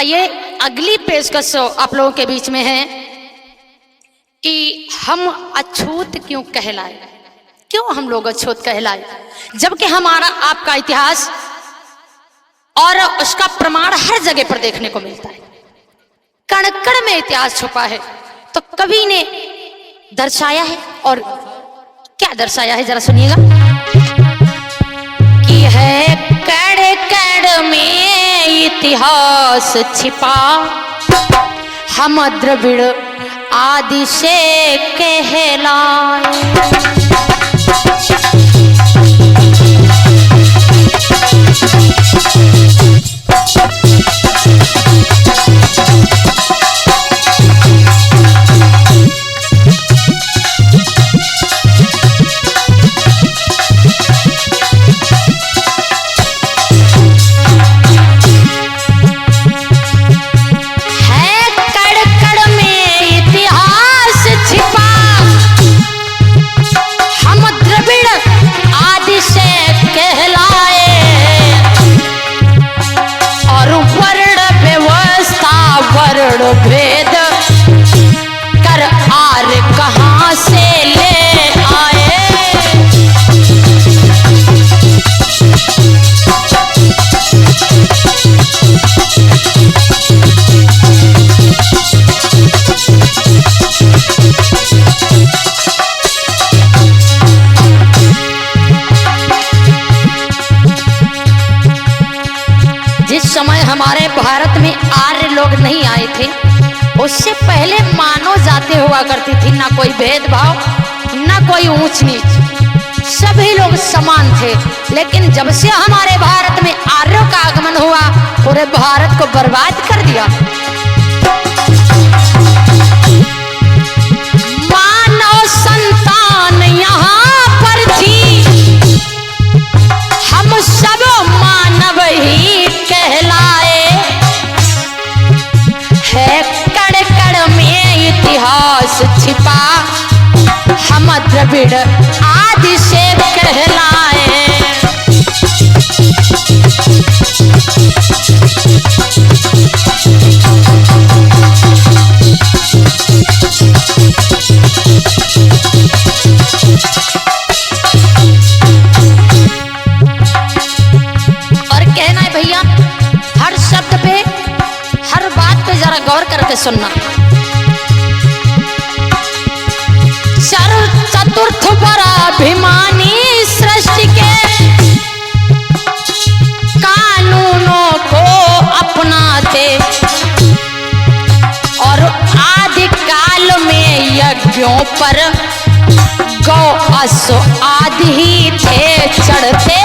आइए अगली पेशकश आप लोगों के बीच में है कि हम अछूत क्यों कहलाए, क्यों हम लोग अछूत कहलाए, जबकि हमारा आपका इतिहास और उसका प्रमाण हर जगह पर देखने को मिलता है। कण कण में इतिहास छुपा है। तो कवि ने दर्शाया है, और क्या दर्शाया है जरा सुनिएगा कि है कण कण में इतिहास छिपा, हम द्रविड़ आदि से कहलाए। भेद कर आर कहां से ले आए। जिस समय हमारे भारत में आर्य लोग नहीं आए थे, उससे पहले मानव जातें हुआ करती थी, ना कोई भेदभाव ना कोई ऊंच नीच, सभी लोग समान थे। लेकिन जब से हमारे भारत में आर्यों का आगमन हुआ, पूरे भारत को बर्बाद कर दिया। मानव संतान यहाँ पर थी, हम सब मानव ही कहलाए। है कण कण में इतिहास छिपा, हम द्रविड़ आदि से कहलाए। और कहना है भैया, हर शब्द पे हर बात पे जरा गौर करके सुनना। चतुर्थ पराभिमानी सृष्टि के कानूनों को अपनाते, और आदि काल में यज्ञों पर गौ अश्व आदि ही थे चढ़ते।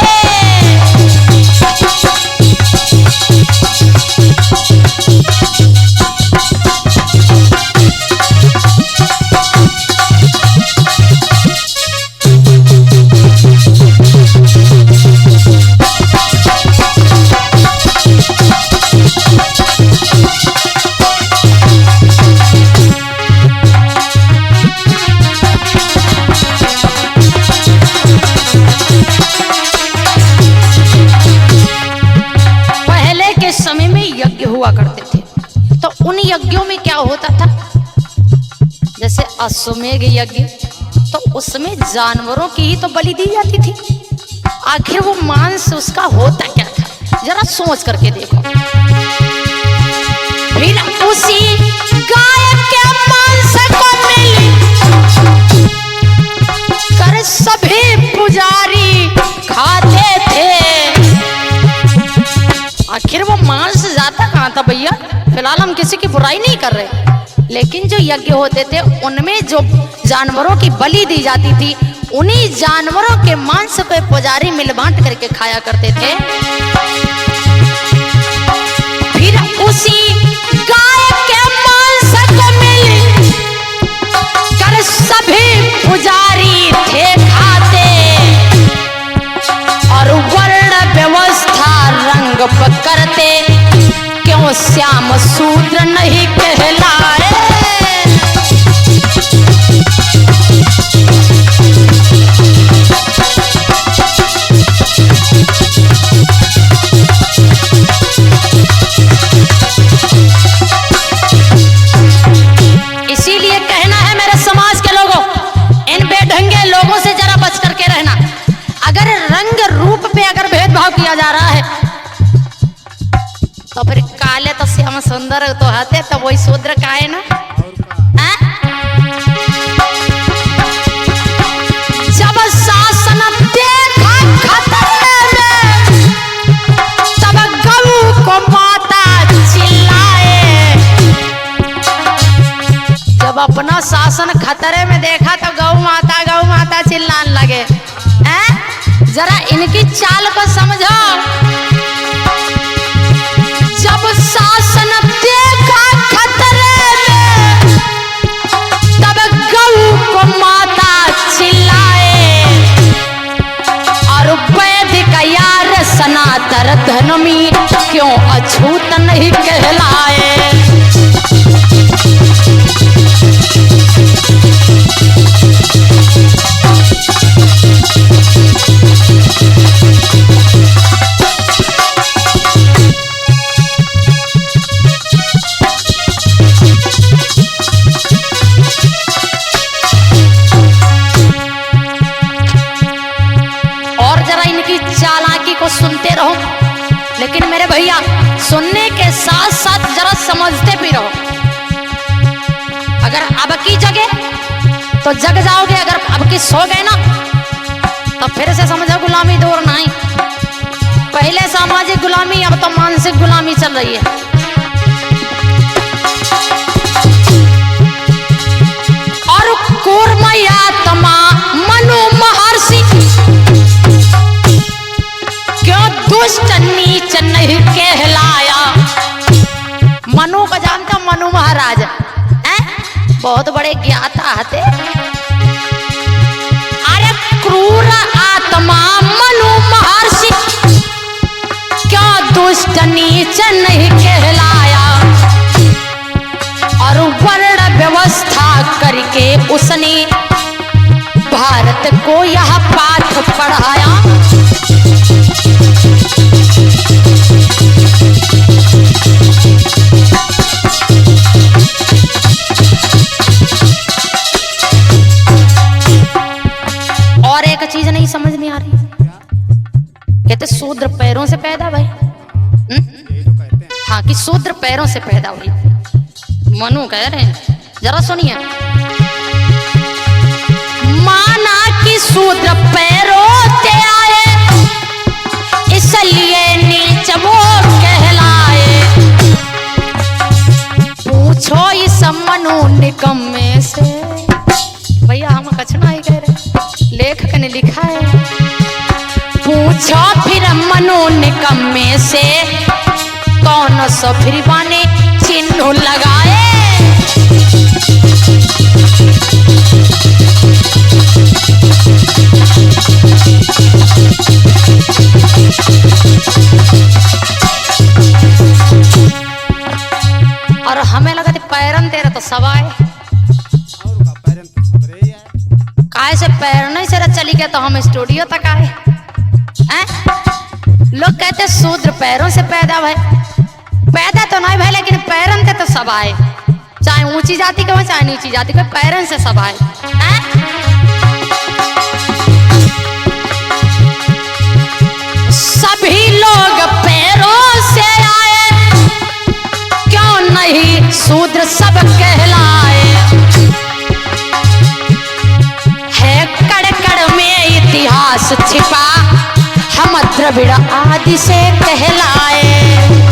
हुआ करते थे, तो उन यज्ञों में क्या होता था, जैसे अश्वमेध यज्ञ, तो उसमें जानवरों की ही तो बलि दी जाती थी। आखिर वो मांस उसका होता क्या था, जरा सोच करके देखो। फिर उसी गाय के मांस को मिल कर सभी पुजारी खाते थे। आखिर वो मांस जाता कहाँ था भैया? फिलहाल हम किसी की बुराई नहीं कर रहे, लेकिन जो यज्ञ होते थे उनमें जो जानवरों की बलि दी जाती थी, उन्हीं जानवरों के मांस को पुजारी मिल बांट करके खाया करते थे। फिर उसी गाय के मांस को मिल कर सभी पुजारी थे खाते, और वर्ण व्यवस्था रंग करते, क्यों श्याम शूद्र नहीं कहलाए। इसीलिए कहना है मेरे समाज के लोगों, इन बेढंगे लोगों से जरा बच करके रहना। अगर रंग रूप पे अगर भेदभाव किया जा रहा है तो फिर काले तो श्याम सुंदर तो आते तो वही शूद्र का है ना। जब शासन देखा खतरे में तब गऊ को माता चिल्लाए। जब अपना शासन खतरे में देखा तो गौ माता चिल्लाने लगे। जरा इनकी चाल को समझो। जब शासन देखा खतरे में तब गऊ को माता चिल्लाए। और वैदिक यार सनातन धर्मी क्यों अछूत नहीं कहलाए। चालाकी को सुनते रहो, लेकिन मेरे भैया सुनने के साथ साथ जरा समझते भी रहो। अगर अब की जगे तो जग जाओगे, अगर अब की सो गए ना तो फिर से समझो गुलामी दूर नहीं। पहले सामाजिक गुलामी, अब तो मानसिक गुलामी चल रही है। और कूर्मयात्मा मनु महर्षि क्यों दुष्ट नीच नहीं कहलाया। मनु को जानते हो, मनु महाराज बहुत बड़े ज्ञाता थे। अरे क्रूर आत्मा मनु महर्षि क्यों दुष्ट नीच नहीं कहलाया। और वर्ण व्यवस्था करके उसने भारत को यह पाठ पढ़ाया। और एक चीज नहीं समझ नहीं आ रही, कहते शूद्र पैरों से पैदा भाई। हाँ, कि शूद्र पैरों से पैदा हुई। मनु कह रहे हैं, जरा सुनिए। माना कि शूद्र पैरों से आए इसलिए नीच वो कहलाए। पूछो इस मनु निकम्मे से। भैया हम कछना ही कह रहे, लेखक ने लिखा है। पूछो फिर मनु निकम्मे से कौन सा फिर बाने चिन्ह लगाए। और हमें लगा पैरन तेरा तो सवाए काय से पैर नहीं से चली गया तो हम स्टूडियो तक आए। लोग कहते शूद्र पैरों से पैदा भाई, पैदा तो नहीं भाई, लेकिन पैरन थे तो सब आए। चाहे ऊंची जाति के हो चाहे नीची जाति के, पैरन से सब आए। सभी लोग पैरों से आए, क्यों नहीं शूद्र सब कहलाए। है कड़ कड़ में इतिहास छिपा, हम द्रविड़ आदि से कहलाए।